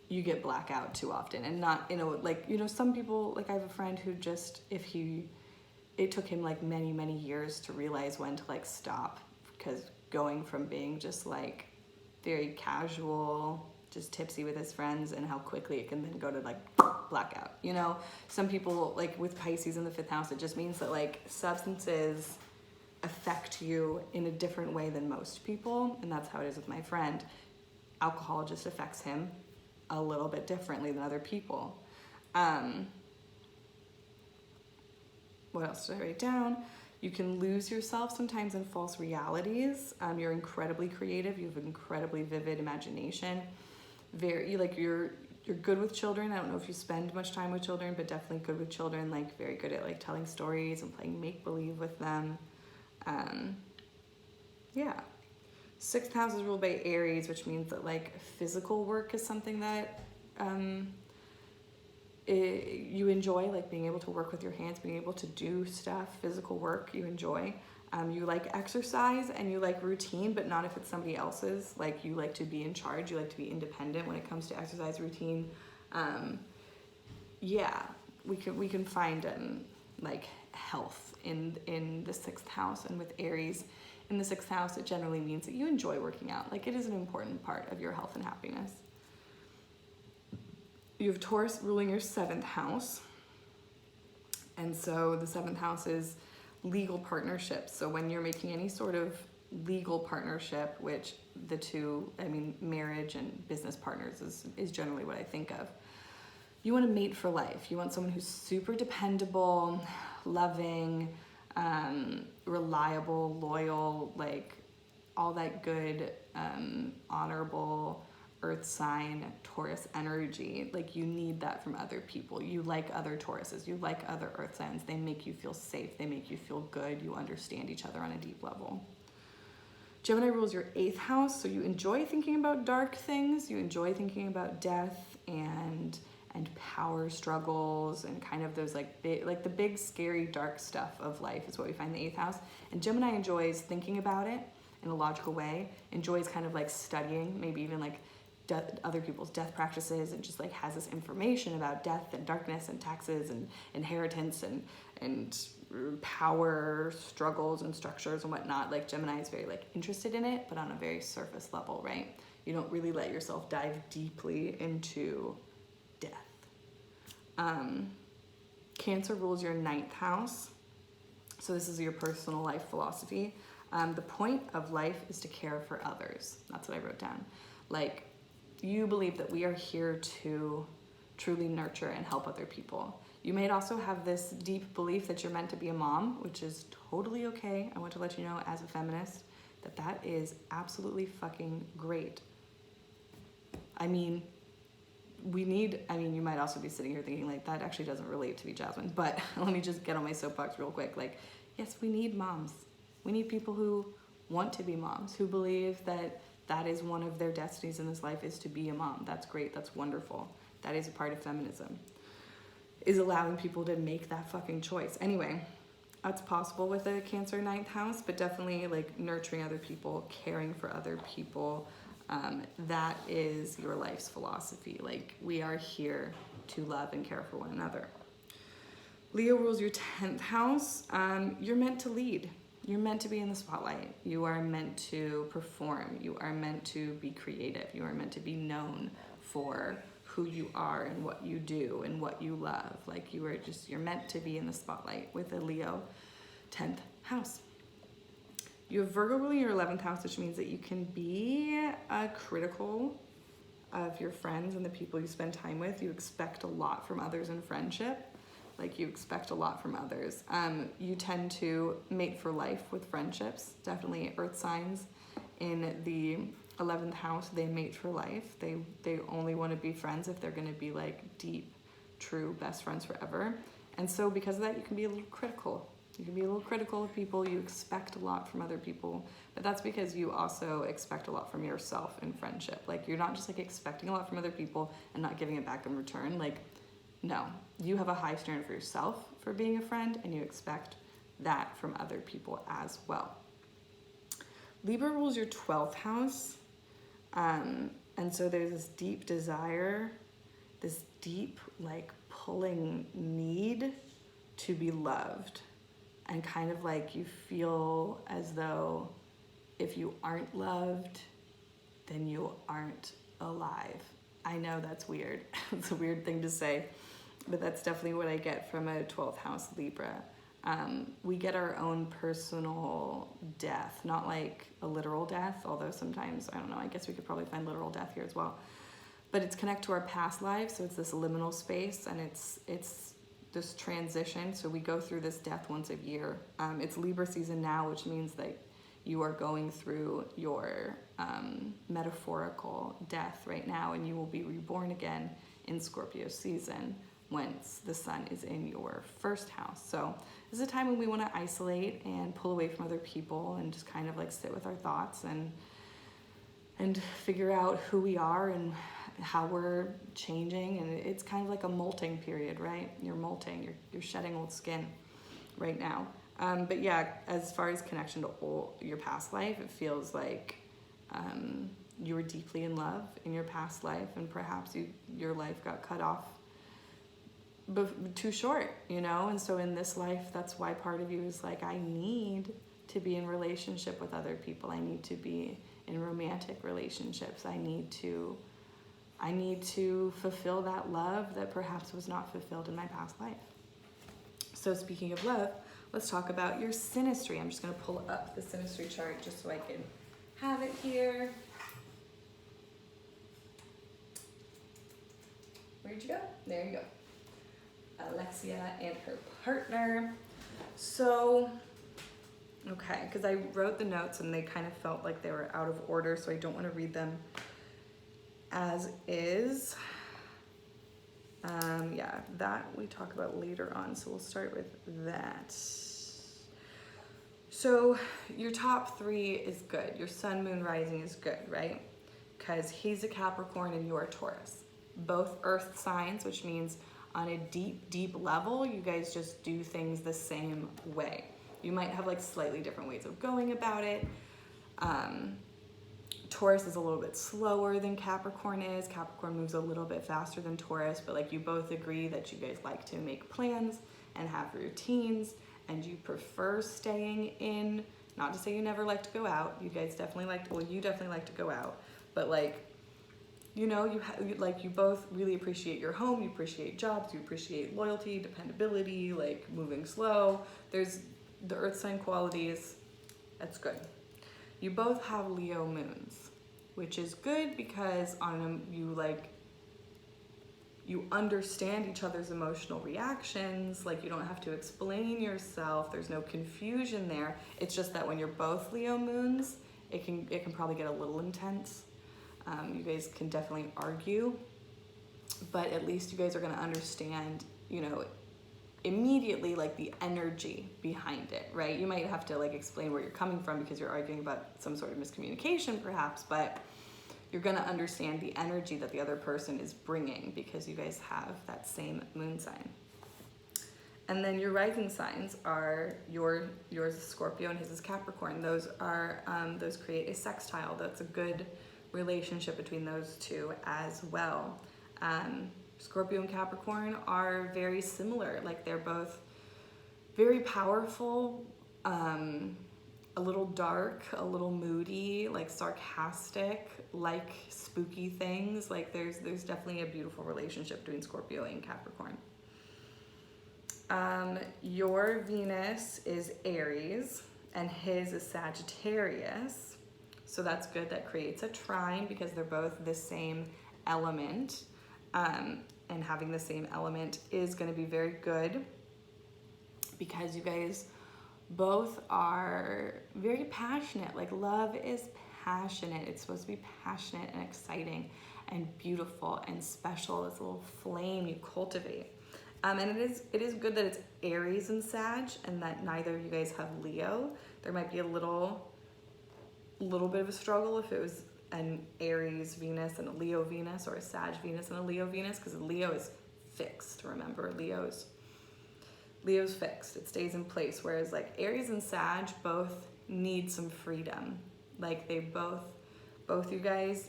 you get blackout too often, and not, you know, like, you know, some people, like I have a friend who just, it took him like many, many years to realize when to like stop, because going from being just like very casual, just tipsy with his friends, and how quickly it can then go to like blackout, you know? Some people, like with Pisces in the fifth house, it just means that like substances affect you in a different way than most people, and that's how it is with my friend. Alcohol just affects him a little bit differently than other people. What else did I write down? You can lose yourself sometimes in false realities. You're incredibly creative. You have an incredibly vivid imagination. You're good with children. I don't know if you spend much time with children, but definitely good with children. Like very good at like telling stories and playing make believe with them. Yeah. Sixth house is ruled by Aries, which means that like physical work is something that you enjoy, like being able to work with your hands, being able to do stuff, physical work you enjoy. You like exercise and you like routine, but not if it's somebody else's. Like you like to be in charge, you like to be independent when it comes to exercise routine. Yeah, we can find like health in the sixth house, and with Aries in the sixth house, it generally means that you enjoy working out. Like it is an important part of your health and happiness. You have Taurus ruling your seventh house. And so the seventh house is legal partnerships. So when you're making any sort of legal partnership, which the two, I mean, marriage and business partners is generally what I think of. You want to mate for life. You want someone who's super dependable, loving, reliable, loyal, like all that good, honorable earth sign Taurus energy. Like you need that from other people. You like other Tauruses, you like other earth signs. They make you feel safe, they make you feel good, you understand each other on a deep level. Gemini rules your eighth house, so you enjoy thinking about dark things, you enjoy thinking about death and and power struggles and kind of those like the big scary dark stuff of life is what we find in the 8th house. And Gemini enjoys thinking about it in a logical way, enjoys kind of like studying, maybe even like other people's death practices, and just like has this information about death and darkness and taxes and inheritance and power struggles and structures and whatnot. Like Gemini is very like interested in it, but on a very surface level, right? You don't really let yourself dive deeply into death. Cancer rules your 9th house. So this is your personal life philosophy. The point of life is to care for others. That's what I wrote down. Like, you believe that we are here to truly nurture and help other people. You may also have this deep belief that you're meant to be a mom, which is totally okay. I want to let you know as a feminist that that is absolutely fucking great. I mean, you might also be sitting here thinking like, that actually doesn't relate to me, Jasmine, but let me just get on my soapbox real quick. Like, yes, we need moms. We need people who want to be moms, who believe that that is one of their destinies in this life, is to be a mom. That's great. That's wonderful. That is a part of feminism, is allowing people to make that fucking choice. Anyway, that's possible with a Cancer 9th house, but definitely like nurturing other people, caring for other people. That is your life's philosophy. Like, we are here to love and care for one another. Leo rules your 10th house. You're meant to lead. You're meant to be in the spotlight. You are meant to perform. You are meant to be creative. You are meant to be known for who you are and what you do and what you love. Like, you're meant to be in the spotlight with a Leo 10th house. You have Virgo ruling your 11th house, which means that you can be critical of your friends and the people you spend time with. You expect a lot from others in friendship. Like, you expect a lot from others. You tend to mate for life with friendships. Definitely earth signs in the 11th house, they mate for life. They only want to be friends if they're going to be like deep, true best friends forever. And so because of that, you can be a little critical. You can be a little critical of people. You expect a lot from other people, but that's because you also expect a lot from yourself in friendship. Like, you're not just like expecting a lot from other people and not giving it back in return. Like, no, you have a high standard for yourself for being a friend, and you expect that from other people as well. Libra rules your 12th house. And so there's this deep desire, this deep like pulling need to be loved. And kind of like you feel as though if you aren't loved, then you aren't alive. I know that's weird. It's a weird thing to say, but that's definitely what I get from a 12th house Libra. We get our own personal death, not like a literal death, although sometimes, I don't know, I guess we could probably find literal death here as well. But it's connected to our past lives, so it's this liminal space, and it's this transition. So we go through this death once a year. It's Libra season now, which means that you are going through your metaphorical death right now, and you will be reborn again in Scorpio season once the sun is in your 1st house. So this is a time when we want to isolate and pull away from other people and just kind of like sit with our thoughts and figure out who we are and how we're changing. And it's kind of like a molting period, right? You're molting, you're shedding old skin right now. But yeah, as far as connection to your past life, it feels like you were deeply in love in your past life, and perhaps your life got cut off too short, you know? And so in this life, that's why part of you is like, I need to be in relationship with other people. I need to be in romantic relationships. I need to fulfill that love that perhaps was not fulfilled in my past life. So speaking of love, let's talk about your synastry. I'm just going to pull up the synastry chart just so I can have it here. Where'd you go? There you go. Alexia and her partner. So, okay, because I wrote the notes and they kind of felt like they were out of order, so I don't want to read them as is. Yeah, that we talk about later on, so we'll start with that. So your top 3 is good. Your sun, moon, rising is good, right? Because he's a Capricorn and you're a Taurus. both earth signs, which means on a deep, deep level, you guys just do things the same way. You might have like slightly different ways of going about it. Taurus is a little bit slower than Capricorn is. Capricorn moves a little bit faster than Taurus, but like you both agree that you guys like to make plans and have routines, and you prefer staying in. Not to say you never like to go out. You guys definitely you definitely like to go out, but like, you know, you both really appreciate your home, you appreciate jobs, you appreciate loyalty, dependability, like moving slow. There's the earth sign qualities. That's good. You both have Leo moons, which is good because you understand each other's emotional reactions. Like, you don't have to explain yourself. There's no confusion there. It's just that when you're both Leo moons, it can probably get a little intense. You guys can definitely argue, but at least you guys are going to understand, you know, immediately, like, the energy behind it, right? You might have to like explain where you're coming from because you're arguing about some sort of miscommunication perhaps, but you're going to understand the energy that the other person is bringing because you guys have that same moon sign. And then your rising signs are yours is Scorpio and his is Capricorn. Those create a sextile. That's a good relationship between those two as well. Scorpio and Capricorn are very similar. Like, they're both very powerful, a little dark, a little moody, like sarcastic, like spooky things. Like, there's definitely a beautiful relationship between Scorpio and Capricorn. Your Venus is Aries and his is Sagittarius. So that's good. That creates a trine because they're both the same element. And having the same element is going to be very good because you guys both are very passionate. Like, love is passionate. It's supposed to be passionate and exciting and beautiful and special. This little flame you cultivate. And it is good that it's Aries and Sag and that neither of you guys have Leo. There might be a little bit of a struggle if it was an Aries Venus and a Leo Venus, or a Sag Venus and a Leo Venus, because Leo is fixed. Remember, Leo's fixed. It stays in place. Whereas like Aries and Sag both need some freedom. Like, they both you guys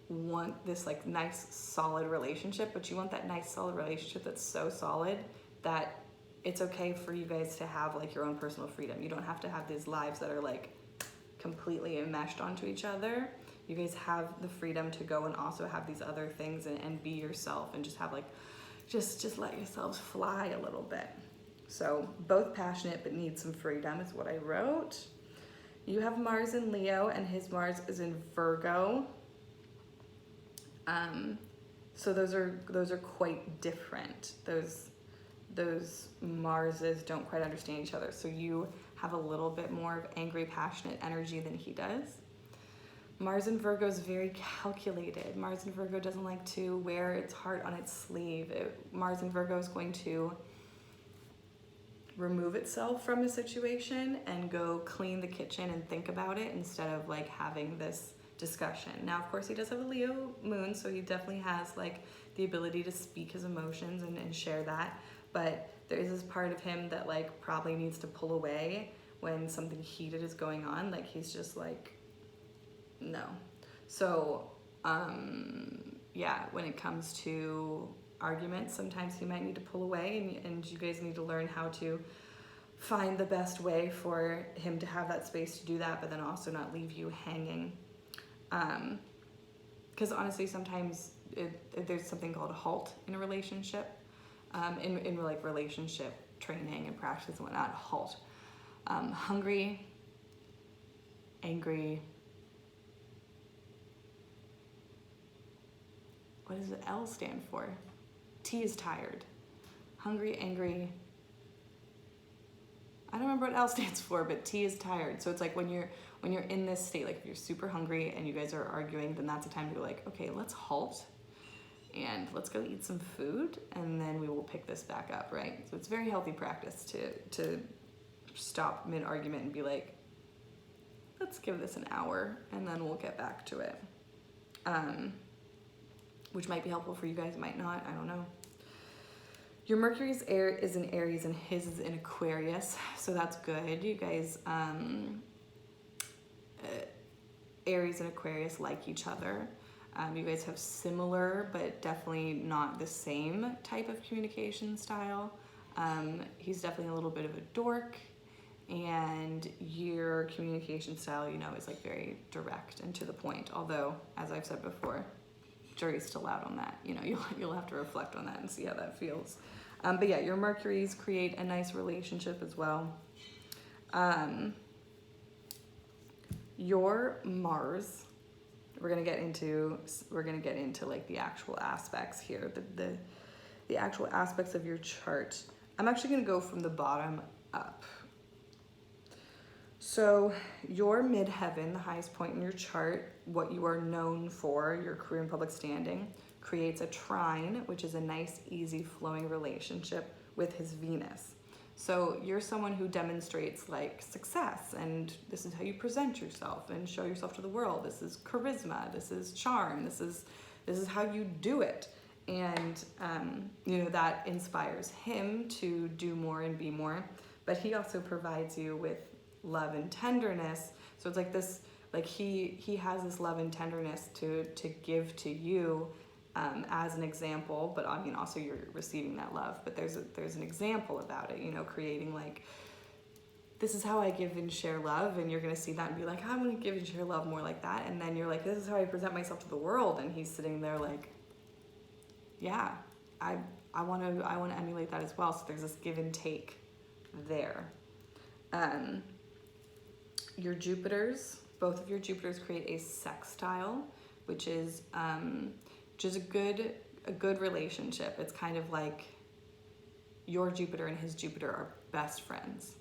want this like nice solid relationship, but you want that nice solid relationship that's so solid that it's okay for you guys to have like your own personal freedom. You don't have to have these lives that are like completely enmeshed onto each other. You guys have the freedom to go and also have these other things and be yourself and just have like, just let yourselves fly a little bit. So both passionate but need some freedom is what I wrote. You have Mars in Leo and his Mars is in Virgo. So those are quite different. Those Marses don't quite understand each other. So you have a little bit more of angry, passionate energy than he does. Mars in Virgo is very calculated. Mars in Virgo doesn't like to wear its heart on its sleeve. Mars in Virgo is going to remove itself from a situation and go clean the kitchen and think about it instead of like having this discussion. Now, of course, he does have a Leo moon, so he definitely has like the ability to speak his emotions and share that. But there is this part of him that like probably needs to pull away when something heated is going on. Like, he's just like, no. So, yeah, when it comes to arguments, sometimes he might need to pull away, and you guys need to learn how to find the best way for him to have that space to do that, but then also not leave you hanging. Because honestly, sometimes there's something called a halt in a relationship, in like relationship training and practice and whatnot. Halt. Hungry, angry. What does the L stand for? T is tired. Hungry, angry. I don't remember what L stands for, but T is tired. So it's like when you're in this state, like if you're super hungry and you guys are arguing, then that's a time to go like, okay, let's halt and let's go eat some food, and then we will pick this back up, right? So it's very healthy practice to stop mid-argument and be like, let's give this an hour and then we'll get back to it. which might be helpful for you guys, might not, I don't know. Your Mercury's is in Aries and his is in Aquarius, so that's good. You guys, Aries and Aquarius like each other. You guys have similar, but definitely not the same type of communication style. He's definitely a little bit of a dork, and your communication style, you know, is like very direct and to the point. Although, as I've said before, jury's still out on that. You know, you'll have to reflect on that and see how that feels. But yeah, your Mercuries create a nice relationship as well. Your Mars, we're gonna get into like the actual aspects here, the actual aspects of your chart. I'm actually gonna go from the bottom up. So your midheaven, the highest point in your chart, what you are known for, your career and public standing, creates a trine, which is a nice, easy flowing relationship with his Venus. So you're someone who demonstrates like success, and this is how you present yourself and show yourself to the world. This is charisma, this is charm, this is how you do it. And you know, that inspires him to do more and be more, but he also provides you with love and tenderness. So it's like this, like he has this love and tenderness to give to you as an example, but I mean also you're receiving that love, but there's an example about it, you know, creating like, this is how I give and share love, and you're gonna see that and be like, I want to give and share love more like that, and then you're like, this is how I present myself to the world, and he's sitting there like, yeah, I want to emulate that as well. So there's this give and take there. Your Jupiters, both of your Jupiters create a sextile, which is just a good relationship. It's kind of like your Jupiter and his Jupiter are best friends.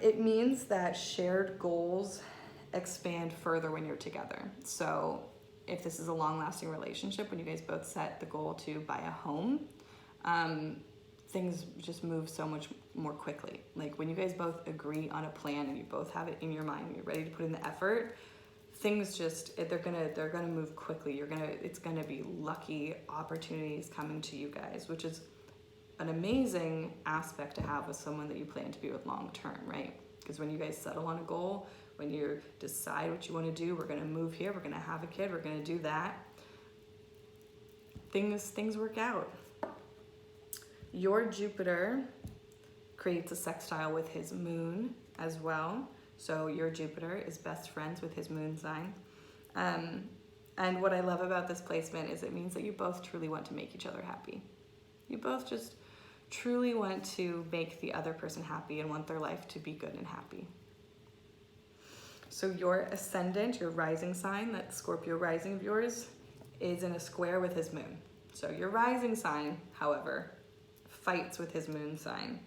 It means that shared goals expand further when you're together. So if this is a long-lasting relationship, when you guys both set the goal to buy a home, things just move so much more quickly. Like when you guys both agree on a plan and you both have it in your mind and you're ready to put in the effort, things just, they're gonna move quickly. It's gonna be lucky opportunities coming to you guys, which is an amazing aspect to have with someone that you plan to be with long term, right? Because when you guys settle on a goal, when you decide what you want to do, we're gonna move here, we're gonna have a kid, we're gonna do that, things work out. Your Jupiter creates a sextile with his moon as well. So your Jupiter is best friends with his moon sign. And what I love about this placement is it means that you both truly want to make each other happy. You both just truly want to make the other person happy and want their life to be good and happy. So your ascendant, your rising sign, that Scorpio rising of yours, is in a square with his moon. So your rising sign, however, fights with his moon sign.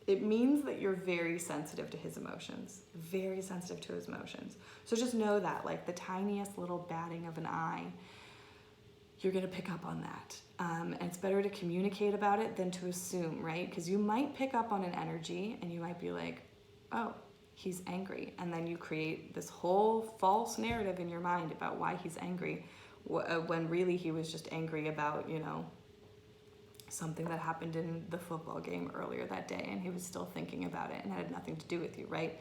It means that you're very sensitive to his emotions, very sensitive to his emotions. So just know that, like the tiniest little batting of an eye, you're gonna pick up on that. And it's better to communicate about it than to assume, right? Because you might pick up on an energy and you might be like, oh, he's angry. And then you create this whole false narrative in your mind about why he's angry, when really he was just angry about, you know, something that happened in the football game earlier that day, and he was still thinking about it and had nothing to do with you, right?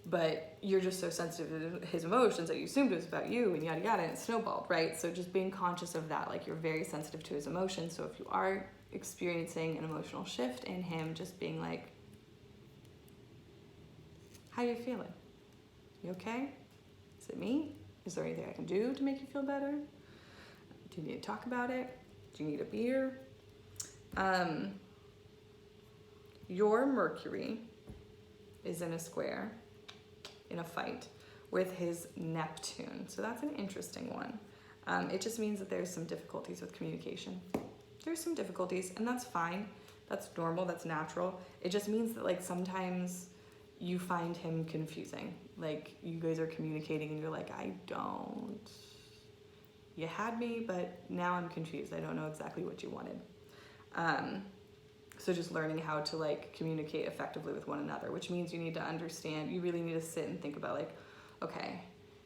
But you're just so sensitive to his emotions that you assumed it was about you, and yada yada, and it snowballed, right? So just being conscious of that, like you're very sensitive to his emotions. So if you are experiencing an emotional shift in him, just being like, how you feeling? You okay? Is it me? Is there anything I can do to make you feel better? Do you need to talk about it? Do you need a beer? Your Mercury is in a square, in a fight, with his Neptune. So that's an interesting one. It just means that there's some difficulties with communication. There's some difficulties, and that's fine. That's normal, that's natural. It just means that like sometimes you find him confusing. Like you guys are communicating and you're like, you had me, but now I'm confused. I don't know exactly what you wanted. So just learning how to like communicate effectively with one another, which means you need to understand, you really need to sit and think about like, okay,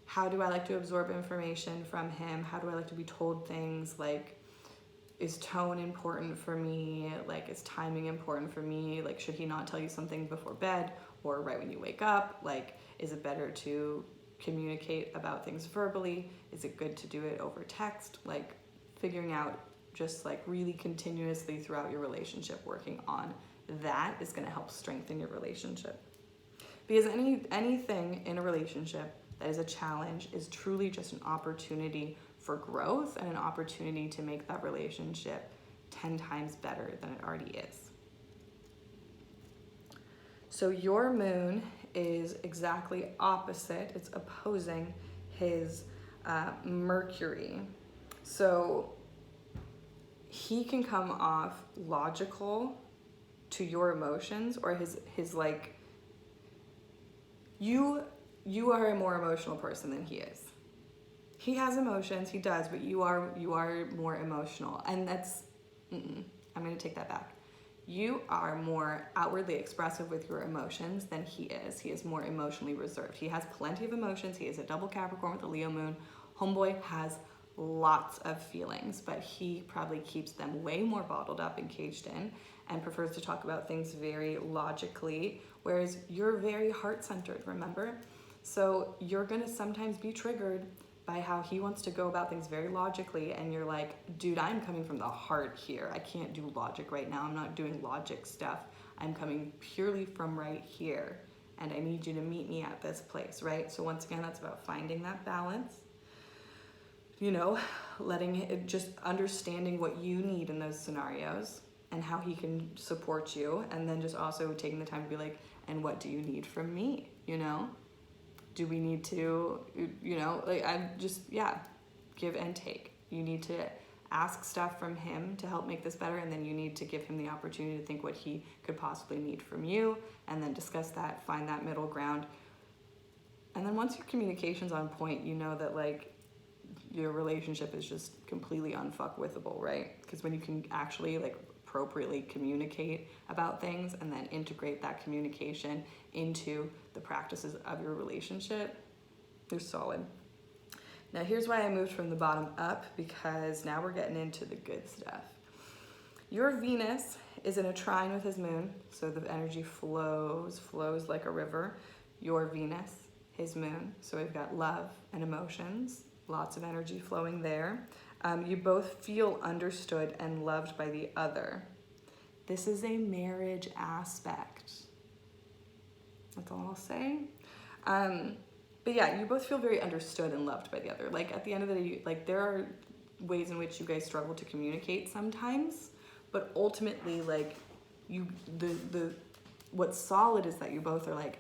how do I like to absorb information from him? How do I like to be told things? Like, is tone important for me? Like, is timing important for me? Like, should he not tell you something before bed or right when you wake up? Like, is it better to communicate about things verbally? Is it good to do it over text? Like, figuring out just like really continuously throughout your relationship, working on that is going to help strengthen your relationship. Because anything in a relationship that is a challenge is truly just an opportunity for growth and an opportunity to make that relationship 10 times better than it already is. So your moon is exactly opposite. It's opposing his Mercury. So he can come off logical to your emotions, or his like, you are a more emotional person than he is. He has emotions, he does, but you are more emotional. And that's, I'm going to take that back. You are more outwardly expressive with your emotions than he is. He is more emotionally reserved. He has plenty of emotions. He is a double Capricorn with a Leo moon. Homeboy has lots of feelings, but he probably keeps them way more bottled up and caged in and prefers to talk about things very logically, whereas you're very heart-centered, remember? So you're going to sometimes be triggered by how he wants to go about things very logically, and you're like, dude, I'm coming from the heart here. I can't do logic right now. I'm not doing logic stuff. I'm coming purely from right here, and I need you to meet me at this place, right? So once again, that's about finding that balance, you know, letting it, just understanding what you need in those scenarios and how he can support you, and then just also taking the time to be like, and what do you need from me, you know? Do we need to, you know, like, I just, yeah, give and take. You need to ask stuff from him to help make this better, and then you need to give him the opportunity to think what he could possibly need from you, and then discuss that, find that middle ground. And then once your communication's on point, you know that, like, your relationship is just completely unfuckwithable, right? Because when you can actually, like, appropriately communicate about things and then integrate that communication into the practices of your relationship, they're solid. Now here's why I moved from the bottom up, because now we're getting into the good stuff. Your Venus is in a trine with his moon, so the energy flows like a river. Your Venus, his moon, so we've got love and emotions, lots of energy flowing there. You both feel understood and loved by the other. This is a marriage aspect. That's all I'll say. But yeah, you both feel very understood and loved by the other. Like, at the end of the day, like, there are ways in which you guys struggle to communicate sometimes, but ultimately, like, what's solid is that you both are like,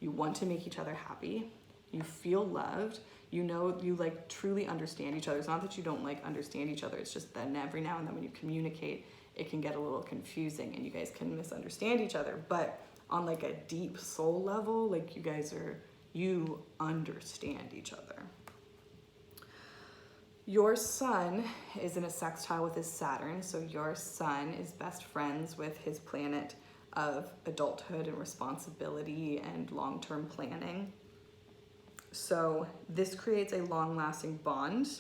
you want to make each other happy, you feel loved, you know, you like truly understand each other. It's not that you don't like understand each other, it's just that every now and then when you communicate, it can get a little confusing and you guys can misunderstand each other. But on like a deep soul level, like, you understand each other. Your sun is in a sextile with his Saturn, so your sun is best friends with his planet of adulthood and responsibility and long-term planning. So this creates a long-lasting bond,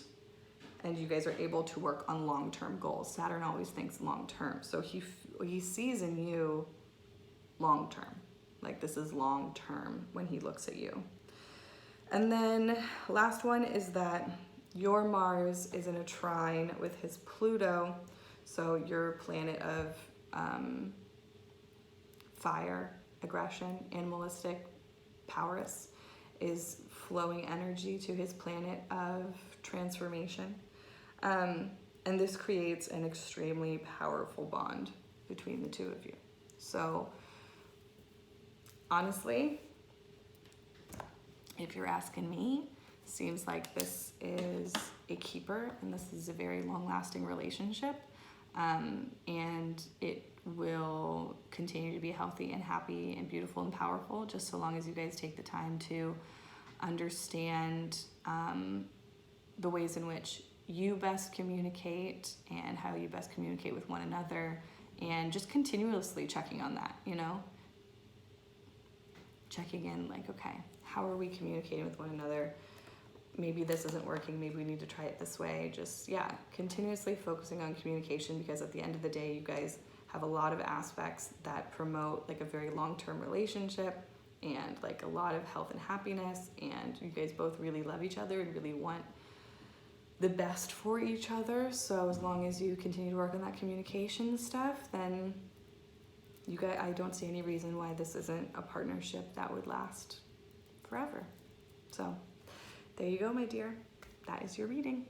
and you guys are able to work on long-term goals. Saturn always thinks long-term, so he sees in you long-term. Like, this is long-term when he looks at you. And then last one is that your Mars is in a trine with his Pluto, so your planet of fire, aggression, animalistic, powerous, is flowing energy to his planet of transformation. And this creates an extremely powerful bond between the two of you. So honestly, if you're asking me, seems like this is a keeper, and this is a very long-lasting relationship, and it will continue to be healthy and happy and beautiful and powerful, just so long as you guys take the time to understand the ways in which you best communicate and how you best communicate with one another, and just continuously checking on that, you know? Checking in, like, okay, how are we communicating with one another? maybe this isn't working, maybe we need to try it this way. Just, yeah, continuously focusing on communication, because at the end of the day, you guys have a lot of aspects that promote like a very long-term relationship and like a lot of health and happiness, and you guys both really love each other and really want the best for each other. So as long as you continue to work on that communication stuff, then you guys, I don't see any reason why this isn't a partnership that would last forever. So there you go, my dear. That is your reading.